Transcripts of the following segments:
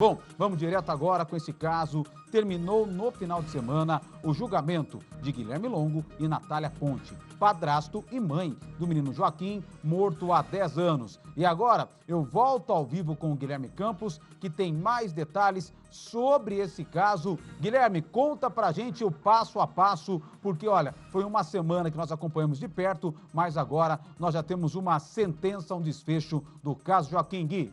Bom, vamos direto agora com esse caso. Terminou no final de semana o julgamento de Guilherme Longo e Natália Ponte, padrasto e mãe do menino Joaquim, morto há 10 anos. E agora eu volto ao vivo com o Guilherme Campos, que tem mais detalhes sobre esse caso. Guilherme, conta pra gente o passo a passo, porque olha, foi uma semana que nós acompanhamos de perto, mas agora nós já temos uma sentença, um desfecho do caso Joaquim. Gui.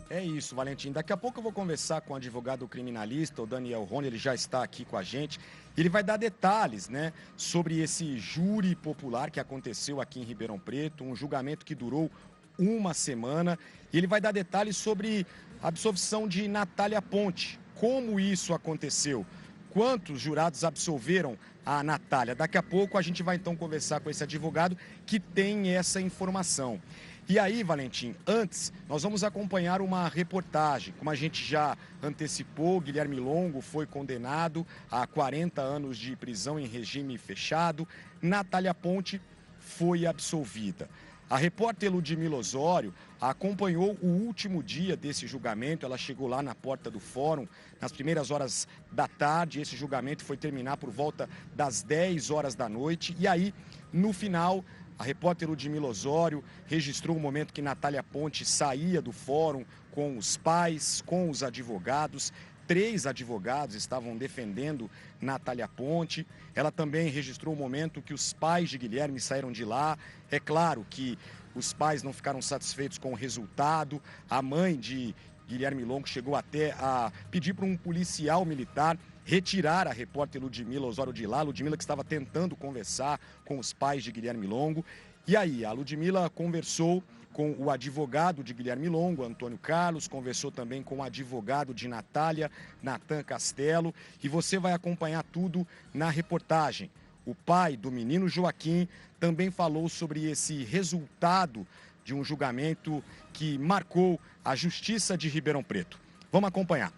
É isso, Valentim. Daqui a pouco eu vou conversar com o advogado criminalista, o Daniel Rony, ele já está aqui com a gente. Ele vai dar detalhes, né, sobre esse júri popular que aconteceu aqui em Ribeirão Preto, um julgamento que durou uma semana. E ele vai dar detalhes sobre a absolvição de Natália Ponte, como isso aconteceu, quantos jurados absolveram a Natália. Daqui a pouco a gente vai então conversar com esse advogado que tem essa informação. E aí, Valentim, antes nós vamos acompanhar uma reportagem. Como a gente já antecipou, Guilherme Longo foi condenado a 40 anos de prisão em regime fechado. Natália Ponte foi absolvida. A repórter Ludmila Osório acompanhou o último dia desse julgamento. Ela chegou lá na porta do fórum nas primeiras horas da tarde. Esse julgamento foi terminar por volta das 10 horas da noite. E aí, no final, a repórter Ludmila Osório registrou o momento que Natália Ponte saía do fórum com os pais, com os advogados. 3 advogados estavam defendendo Natália Ponte. Ela também registrou o momento que os pais de Guilherme saíram de lá. É claro que os pais não ficaram satisfeitos com o resultado. A mãe de Guilherme Longo chegou até a pedir para um policial militar retirar a repórter Ludmila Osório de lá. Ludmila que estava tentando conversar com os pais de Guilherme Longo. E aí, a Ludmila conversou com o advogado de Guilherme Longo, Antônio Carlos, conversou também com o advogado de Natália, Natan Castelo, e você vai acompanhar tudo na reportagem. O pai do menino Joaquim também falou sobre esse resultado de um julgamento que marcou a Justiça de Ribeirão Preto. Vamos acompanhar.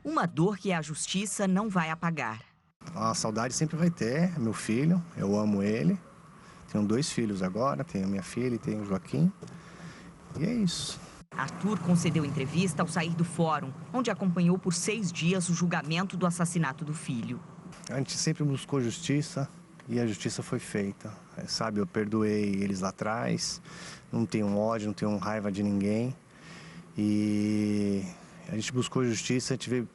Uma dor que a justiça não vai apagar. A saudade sempre vai ter, meu filho, eu amo ele. Tenho 2 filhos agora, tenho minha filha e tenho o Joaquim. E é isso. Arthur concedeu entrevista ao sair do fórum, onde acompanhou por 6 dias o julgamento do assassinato do filho. A gente sempre buscou justiça e a justiça foi feita. Sabe, eu perdoei eles lá atrás, não tenho ódio, não tenho raiva de ninguém. E a gente buscou justiça, a gente veio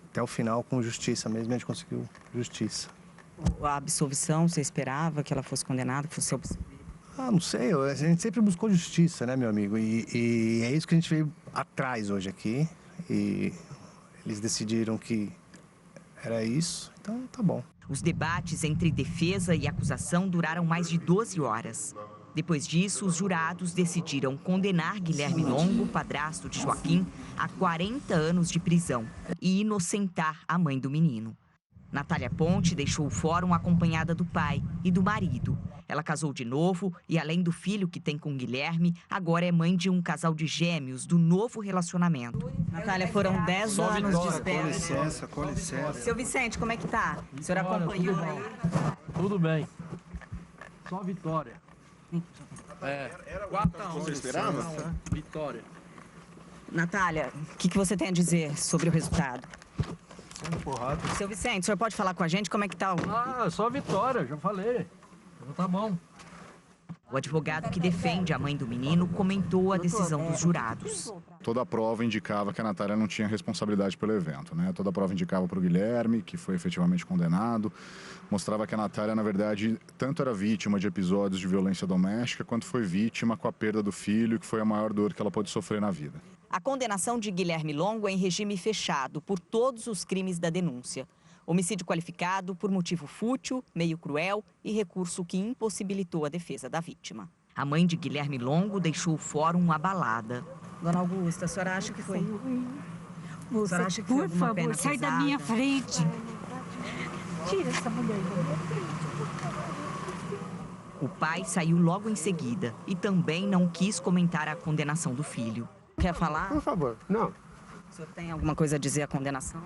até o final com justiça mesmo, e a gente conseguiu justiça. A absolvição, você esperava que ela fosse condenada, que fosse absolvida? Ah, não sei, a gente sempre buscou justiça, né, meu amigo? E é isso que a gente veio atrás hoje aqui. E eles decidiram que era isso, então tá bom. Os debates entre defesa e acusação duraram mais de 12 horas. Depois disso, os jurados decidiram condenar Guilherme Longo, padrasto de Joaquim, a 40 anos de prisão e inocentar a mãe do menino. Natália Ponte deixou o fórum acompanhada do pai e do marido. Ela casou de novo e, além do filho que tem com Guilherme, agora é mãe de um casal de gêmeos do novo relacionamento. Natália, foram 10 anos de espera. Com licença, com licença. Seu Vicente, como é que tá? O senhor acompanhou aí? Tudo bem. Só vitória. 4 a 1. Você esperava? Vitória. Natália, o que você tem a dizer sobre o resultado? Porrada. Seu Vicente, o senhor pode falar com a gente como é que tá o... Só vitória, já falei. Então tá bom. O advogado que defende a mãe do menino comentou a decisão dos jurados. Toda a prova indicava que a Natália não tinha responsabilidade pelo evento, né? Toda a prova indicava para o Guilherme, que foi efetivamente condenado. Mostrava que a Natália, na verdade, tanto era vítima de episódios de violência doméstica, quanto foi vítima com a perda do filho, que foi a maior dor que ela pôde sofrer na vida. A condenação de Guilherme Longo é em regime fechado por todos os crimes da denúncia. Homicídio qualificado por motivo fútil, meio cruel e recurso que impossibilitou a defesa da vítima. A mãe de Guilherme Longo deixou o fórum abalada. Dona Augusta, a senhora acha que foi... Moça, acha que foi por alguma favor, pena sai da pesada? minha frente. Tira essa mulher da minha frente. O pai saiu logo em seguida e também não quis comentar a condenação do filho. Quer falar? Por favor, não. O senhor tem alguma coisa a dizer à condenação?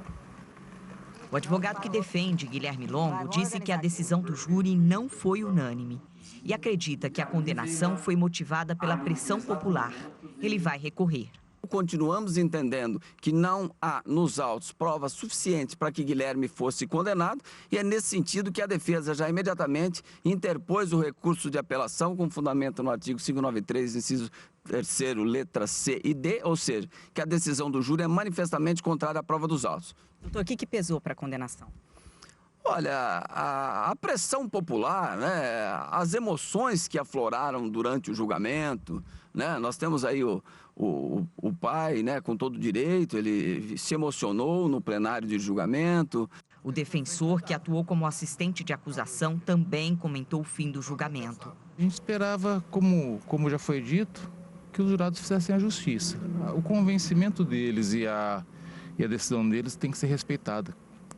O advogado que defende Guilherme Longo disse que a decisão do júri não foi unânime e acredita que a condenação foi motivada pela pressão popular. Ele vai recorrer. Continuamos entendendo que não há nos autos provas suficientes para que Guilherme fosse condenado e é nesse sentido que a defesa já imediatamente interpôs o recurso de apelação com fundamento no artigo 593, inciso 3º, letra C e D, ou seja, que a decisão do júri é manifestamente contrária à prova dos autos. Doutor, o que pesou para a condenação? Olha, a pressão popular, né, as emoções que afloraram durante o julgamento, né, nós temos aí o pai, né, com todo direito, ele se emocionou no plenário de julgamento. O defensor, que atuou como assistente de acusação, também comentou o fim do julgamento. A gente esperava, como já foi dito, que os jurados fizessem a justiça. O convencimento deles e a decisão deles tem que ser respeitada.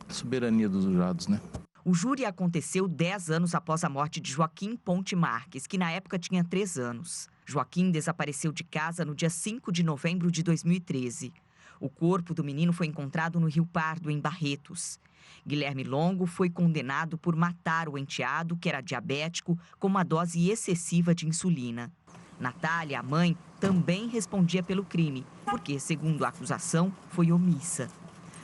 A soberania dos jurados, né? O júri aconteceu 10 anos após a morte de Joaquim Ponte Marques, que na época tinha 3 anos. Joaquim desapareceu de casa no dia 5 de novembro de 2013. O corpo do menino foi encontrado no Rio Pardo, em Barretos. Guilherme Longo foi condenado por matar o enteado, que era diabético, com uma dose excessiva de insulina. Natália, a mãe, também respondia pelo crime, porque, segundo a acusação, foi omissa.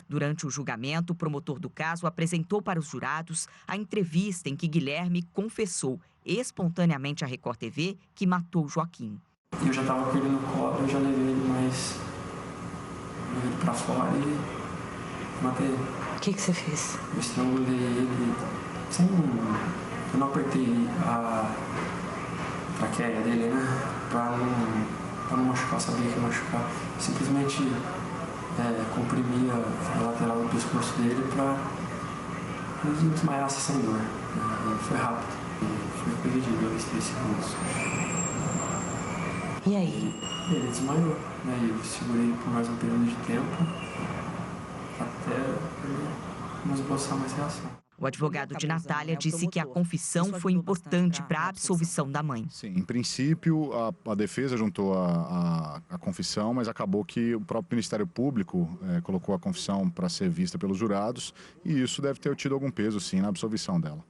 Durante o julgamento, o promotor do caso apresentou para os jurados a entrevista em que Guilherme confessou espontaneamente à Record TV que matou Joaquim. Eu já estava com ele no colo, eu já levei ele mais para fora e matei ele. O que você fez? Eu estrangulei ele, eu não apertei a traqueia dele, né? Para não machucar, eu sabia que ia machucar. Simplesmente comprimia a lateral do pescoço dele para ele desmaiasse sem dor. Foi rápido, foi coisa de 2, 3 segundos. E aí? Ele desmaiou, né? Eu segurei ele por mais um período de tempo até ele não esboçar mais reação. O advogado de Natália disse que a confissão foi importante para a absolvição da mãe. Sim, em princípio, a defesa juntou a confissão, mas acabou que o próprio Ministério Público colocou a confissão para ser vista pelos jurados e isso deve ter tido algum peso, sim, na absolvição dela.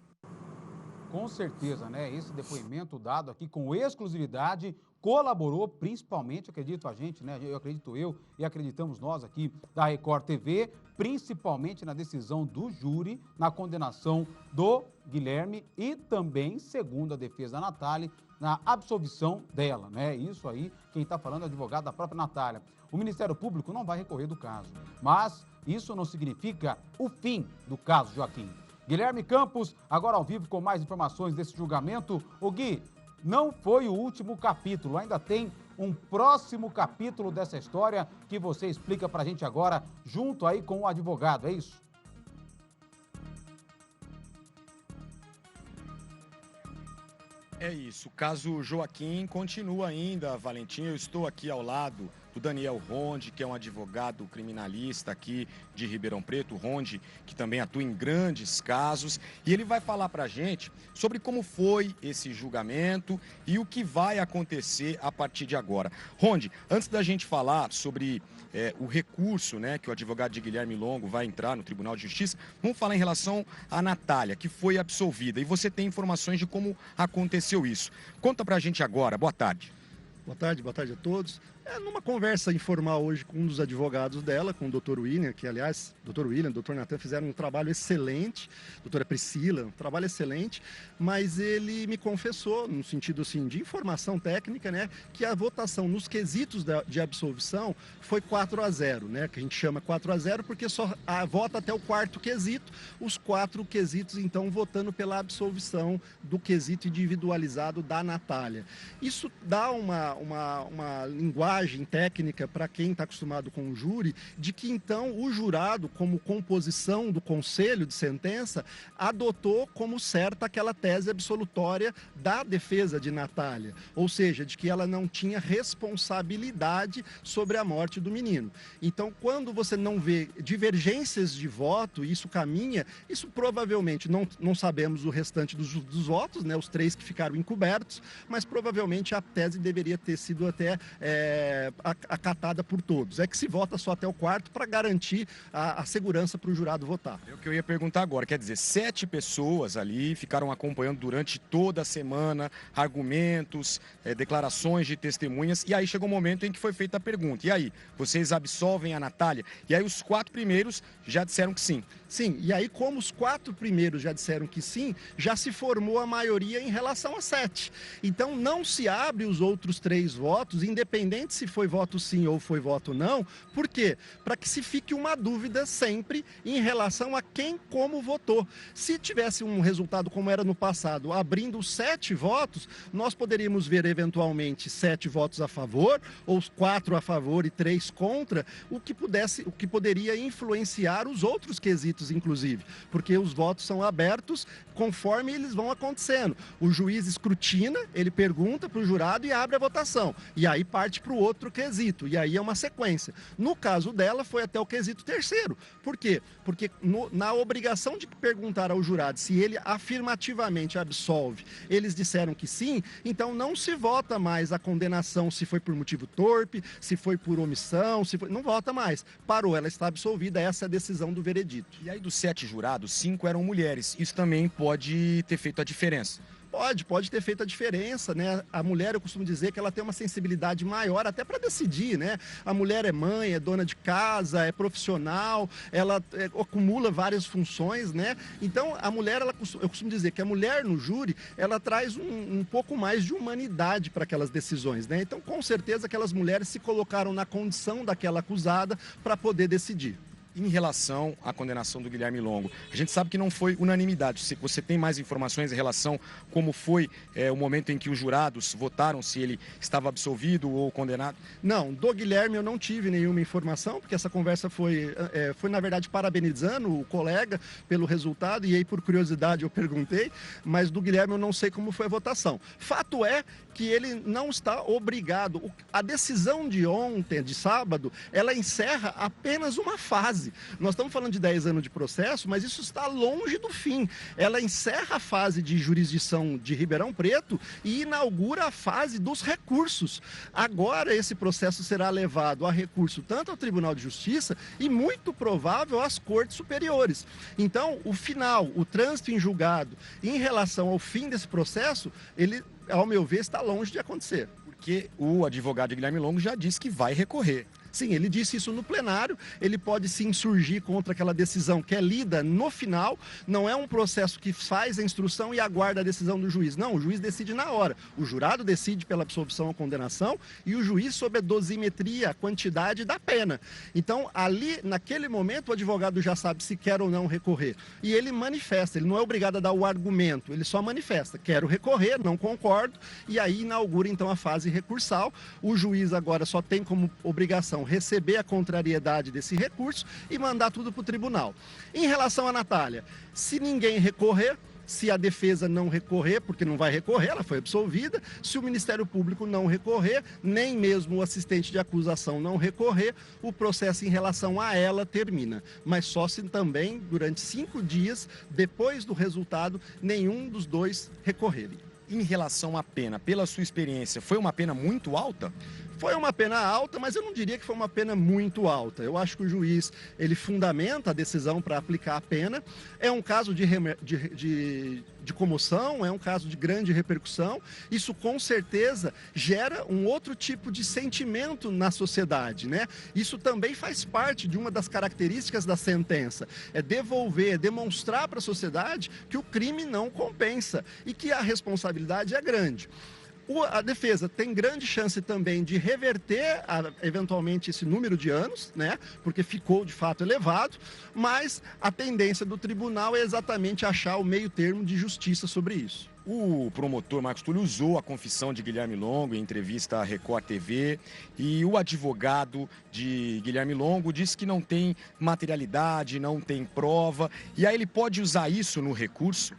Com certeza, né? Esse depoimento dado aqui com exclusividade colaborou principalmente, acredito a gente, né? Eu acredito eu e acreditamos nós aqui da Record TV, principalmente na decisão do júri, na condenação do Guilherme e também, segundo a defesa da Natália, na absolvição dela, né? Isso aí, quem está falando é o advogado da própria Natália. O Ministério Público não vai recorrer do caso, mas isso não significa o fim do caso Joaquim. Guilherme Campos, agora ao vivo com mais informações desse julgamento. O Gui, não foi o último capítulo, ainda tem um próximo capítulo dessa história que você explica pra gente agora, junto aí com o advogado, é isso? É isso, o caso Joaquim continua ainda, Valentim. Eu estou aqui ao lado do Daniel Ronde, que é um advogado criminalista aqui de Ribeirão Preto, Ronde, que também atua em grandes casos, e ele vai falar pra gente sobre como foi esse julgamento e o que vai acontecer a partir de agora. Ronde, antes da gente falar sobre o recurso, né, que o advogado de Guilherme Longo vai entrar no Tribunal de Justiça, vamos falar em relação à Natália, que foi absolvida, e você tem informações de como aconteceu isso. Conta pra gente agora, boa tarde. Boa tarde a todos. Numa conversa informal hoje com um dos advogados dela, com o Dr. William, que aliás, Dr. William e Dr. Natan fizeram um trabalho excelente, doutora Priscila, um trabalho excelente, mas ele me confessou, no sentido assim, de informação técnica, né, que a votação nos quesitos de absolvição foi 4-0, né, que a gente chama 4-0 porque só vota até o 4º quesito, os 4 quesitos então votando pela absolvição do quesito individualizado da Natália. Isso dá uma linguagem técnica para quem está acostumado com o júri, de que então o jurado, como composição do conselho de sentença, adotou como certa aquela tese absolutória da defesa de Natália, ou seja, de que ela não tinha responsabilidade sobre a morte do menino. Então, quando você não vê divergências de voto, isso caminha, isso provavelmente, não sabemos o restante dos votos, né, os 3 que ficaram encobertos, mas provavelmente a tese deveria ter sido até acatada por todos. É que se vota só até o quarto para garantir a segurança para o jurado votar. É o que eu ia perguntar agora. Quer dizer, 7 pessoas ali ficaram acompanhando durante toda a semana, argumentos, declarações de testemunhas, e aí chegou um momento em que foi feita a pergunta. E aí, vocês absolvem a Natália? E aí os 4 primeiros já disseram que sim. Sim, e aí como os 4 primeiros já disseram que sim, já se formou a maioria em relação a 7. Então não se abre os outros 3 votos, independente se foi voto sim ou foi voto não. Por quê? Para que se fique uma dúvida sempre em relação a quem como votou. Se tivesse um resultado como era no passado, abrindo 7 votos, nós poderíamos ver eventualmente 7 votos a favor, ou 4 a favor e 3 contra, o que poderia influenciar os outros quesitos, inclusive, porque os votos são abertos conforme eles vão acontecendo. O juiz escrutina, ele pergunta para o jurado e abre a votação. E aí parte para o outro quesito. E aí é uma sequência. No caso dela, foi até o quesito terceiro. Por quê? Porque na obrigação de perguntar ao jurado se ele afirmativamente absolve, eles disseram que sim, então não se vota mais a condenação se foi por motivo torpe, se foi por omissão, não vota mais. Parou, ela está absolvida, essa é a decisão do veredito. E aí dos 7 jurados, 5 eram mulheres. Isso também pode ter feito a diferença. Pode ter feito a diferença, né? A mulher, eu costumo dizer que ela tem uma sensibilidade maior até para decidir, né? A mulher é mãe, é dona de casa, é profissional, ela acumula várias funções, né? Então, a mulher, eu costumo dizer que a mulher no júri, ela traz um pouco mais de humanidade para aquelas decisões, né? Então, com certeza, aquelas mulheres se colocaram na condição daquela acusada para poder decidir. Em relação à condenação do Guilherme Longo, a gente sabe que não foi unanimidade. Se você tem mais informações em relação a como foi o momento em que os jurados votaram, se ele estava absolvido ou condenado? Não, do Guilherme eu não tive nenhuma informação, porque essa conversa foi na verdade, parabenizando o colega pelo resultado, e aí, por curiosidade, eu perguntei, mas do Guilherme eu não sei como foi a votação. Fato é que ele não está obrigado. A decisão de ontem, de sábado, ela encerra apenas uma fase. Nós estamos falando de 10 anos de processo, mas isso está longe do fim. Ela encerra a fase de jurisdição de Ribeirão Preto e inaugura a fase dos recursos. Agora esse processo será levado a recurso tanto ao Tribunal de Justiça e muito provável às Cortes Superiores. Então, o final, o trânsito em julgado, em relação ao fim desse processo, ele, ao meu ver, está longe de acontecer. Porque o advogado Guilherme Longo já disse que vai recorrer. Sim, ele disse isso no plenário, ele pode se insurgir contra aquela decisão que é lida no final, não é um processo que faz a instrução e aguarda a decisão do juiz. Não, o juiz decide na hora. O jurado decide pela absolvição ou condenação e o juiz sobre a dosimetria, a quantidade da pena. Então, ali, naquele momento, o advogado já sabe se quer ou não recorrer. E ele manifesta, ele não é obrigado a dar o argumento, ele só manifesta, quero recorrer, não concordo, e aí inaugura então a fase recursal. O juiz agora só tem como obrigação receber a contrariedade desse recurso e mandar tudo para o tribunal. Em relação à Natália, se ninguém recorrer, se a defesa não recorrer, porque não vai recorrer, ela foi absolvida, se o Ministério Público não recorrer, nem mesmo o assistente de acusação não recorrer, o processo em relação a ela termina. Mas só se também, durante 5 dias, depois do resultado, nenhum dos dois recorrerem. Em relação à pena, pela sua experiência, foi uma pena muito alta? Foi uma pena alta, mas eu não diria que foi uma pena muito alta. Eu acho que o juiz, ele fundamenta a decisão para aplicar a pena. É um caso de comoção, é um caso de grande repercussão. Isso, com certeza, gera um outro tipo de sentimento na sociedade, né? Isso também faz parte de uma das características da sentença. É devolver, é demonstrar para a sociedade que o crime não compensa e que a responsabilidade é grande. A defesa tem grande chance também de reverter eventualmente esse número de anos, né? Porque ficou de fato elevado, mas a tendência do tribunal é exatamente achar o meio termo de justiça sobre isso. O promotor Marcos Túlio usou a confissão de Guilherme Longo em entrevista à Record TV e o advogado de Guilherme Longo disse que não tem materialidade, não tem prova, e aí ele pode usar isso no recurso?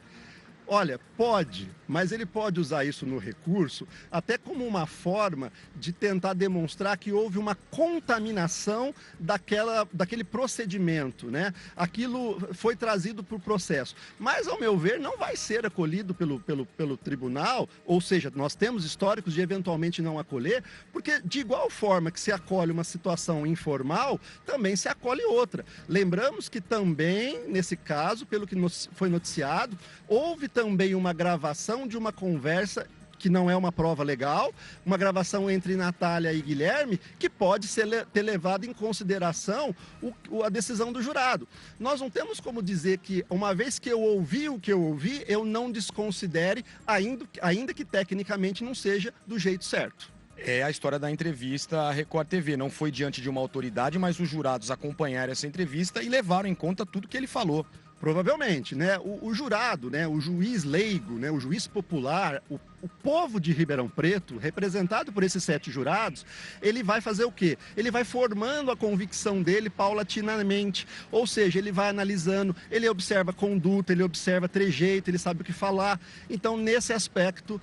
Olha, pode, mas ele pode usar isso no recurso até como uma forma de tentar demonstrar que houve uma contaminação daquele procedimento, né? Aquilo foi trazido por processo. Mas, ao meu ver, não vai ser acolhido pelo tribunal, ou seja, nós temos históricos de eventualmente não acolher, porque de igual forma que se acolhe uma situação informal, também se acolhe outra. Lembramos que também, nesse caso, pelo que foi noticiado, houve também uma gravação de uma conversa que não é uma prova legal, uma gravação entre Natália e Guilherme, que pode ter levado em consideração a decisão do jurado. Nós não temos como dizer que, uma vez que eu ouvi o que eu ouvi, eu não desconsidere, ainda que tecnicamente não seja do jeito certo. É a história da entrevista à Record TV. Não foi diante de uma autoridade, mas os jurados acompanharam essa entrevista e levaram em conta tudo que ele falou. Provavelmente, né? O jurado, né? O juiz leigo, né? O juiz popular, o povo de Ribeirão Preto, representado por esses 7 jurados, ele vai fazer o quê? Ele vai formando a convicção dele paulatinamente, ou seja, ele vai analisando, ele observa conduta, ele observa trejeito, ele sabe o que falar. Então, nesse aspecto,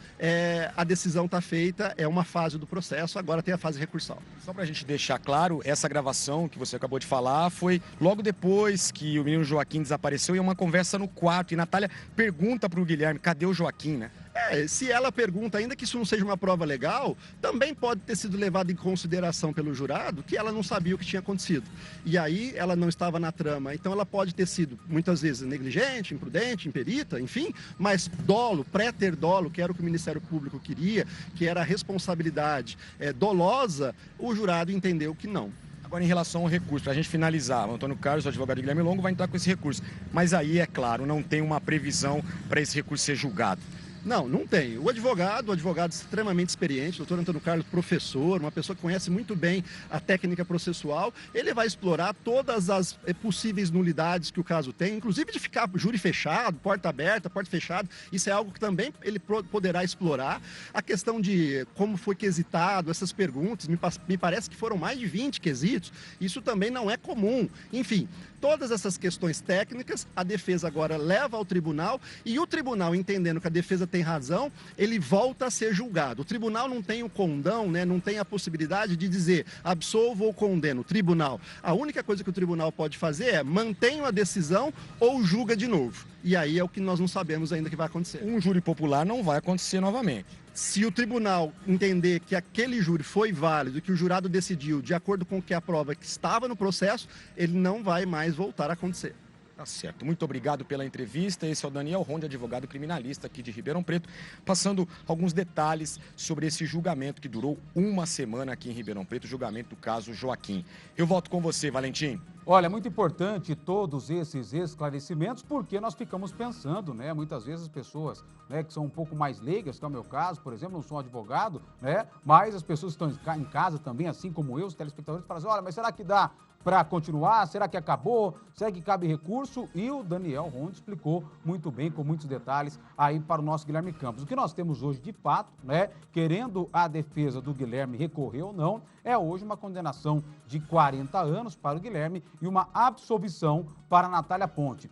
a decisão está feita, é uma fase do processo, agora tem a fase recursal. Só para a gente deixar claro, essa gravação que você acabou de falar foi logo depois que o menino Joaquim desapareceu e uma conversa no quarto. E Natália pergunta para o Guilherme, cadê o Joaquim, né? Se ela pergunta, ainda que isso não seja uma prova legal, também pode ter sido levado em consideração pelo jurado que ela não sabia o que tinha acontecido. E aí ela não estava na trama. Então ela pode ter sido, muitas vezes, negligente, imprudente, imperita, enfim, mas dolo, pré-ter dolo, que era o que o Ministério Público queria, que era a responsabilidade dolosa, o jurado entendeu que não. Agora, em relação ao recurso, para a gente finalizar, o Antônio Carlos, o advogado Guilherme Longo, vai entrar com esse recurso. Mas aí, é claro, não tem uma previsão para esse recurso ser julgado. Não, não tem. O advogado extremamente experiente, doutor Antônio Carlos, professor, uma pessoa que conhece muito bem a técnica processual, ele vai explorar todas as possíveis nulidades que o caso tem, inclusive de ficar júri fechado, porta aberta, porta fechada, isso é algo que também ele poderá explorar. A questão de como foi quesitado, essas perguntas, me parece que foram mais de 20 quesitos, isso também não é comum. Enfim, todas essas questões técnicas, a defesa agora leva ao tribunal e o tribunal, entendendo que a defesa tem razão, ele volta a ser julgado. O tribunal não tem o condão, né, não tem a possibilidade de dizer absolvo ou condeno. O tribunal, a única coisa que o tribunal pode fazer é mantenha a decisão ou julga de novo. E aí é o que nós não sabemos ainda que vai acontecer. Um júri popular não vai acontecer novamente. Se o tribunal entender que aquele júri foi válido, que o jurado decidiu de acordo com que a prova que estava no processo, ele não vai mais voltar a acontecer. Tá certo. Muito obrigado pela entrevista. Esse é o Daniel Ronde, advogado criminalista aqui de Ribeirão Preto, passando alguns detalhes sobre esse julgamento que durou uma semana aqui em Ribeirão Preto, o julgamento do caso Joaquim. Eu volto com você, Valentim. Olha, é muito importante todos esses esclarecimentos, porque nós ficamos pensando, né? Muitas vezes as pessoas, né, que são um pouco mais leigas, que é o meu caso, por exemplo, não sou um advogado, né? Mas as pessoas que estão em casa também, assim como eu, os telespectadores, falam assim, olha, mas será que dá para continuar? Será que acabou? Será que cabe recurso? E o Daniel Ronde explicou muito bem, com muitos detalhes, aí para o nosso Guilherme Campos. O que nós temos hoje, de fato, né, querendo a defesa do Guilherme recorrer ou não, é hoje uma condenação de 40 anos para o Guilherme e uma absolvição para a Natália Ponte.